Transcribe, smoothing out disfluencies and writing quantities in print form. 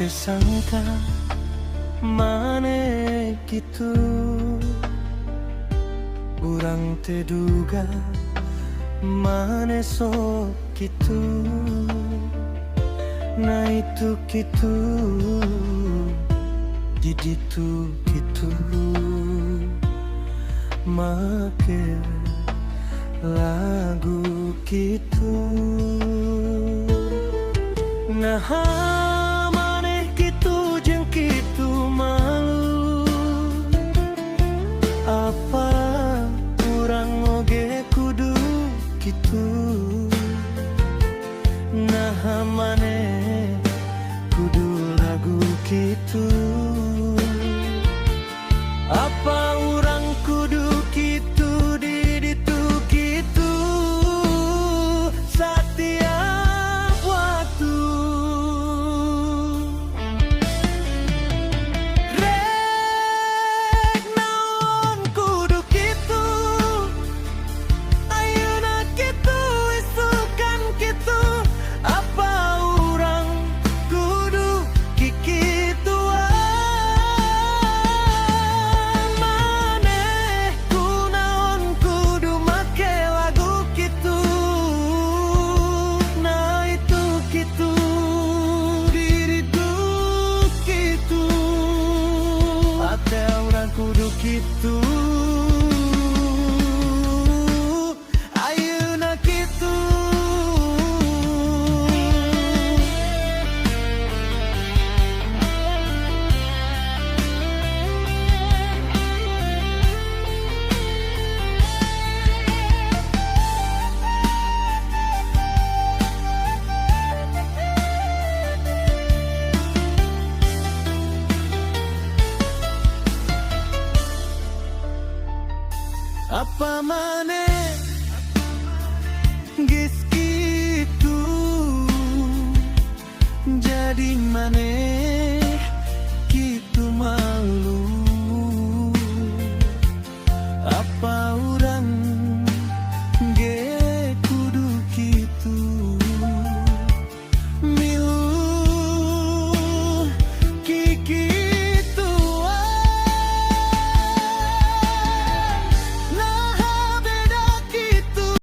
sangka mane gitu, urang teduga mane sok gitu. Nah itu gitu, jadi tuh gitu, make lagu gitu. Nah maneh gitu jeung kitu malu, apa urang oge kudu gitu. Nah maneh kudu lagu gitu, apa urang kudu gitu di ditu gitu setiap waktu. Rek naon kudu gitu, ayeuna gitu isukan gitu, apa urang kudu kikituan. Maneh kunaon kudu make lagu gitu. Nah itu gitu, diri tuh gitu, ate urang kudu gitu, ayeuna gitu. Apa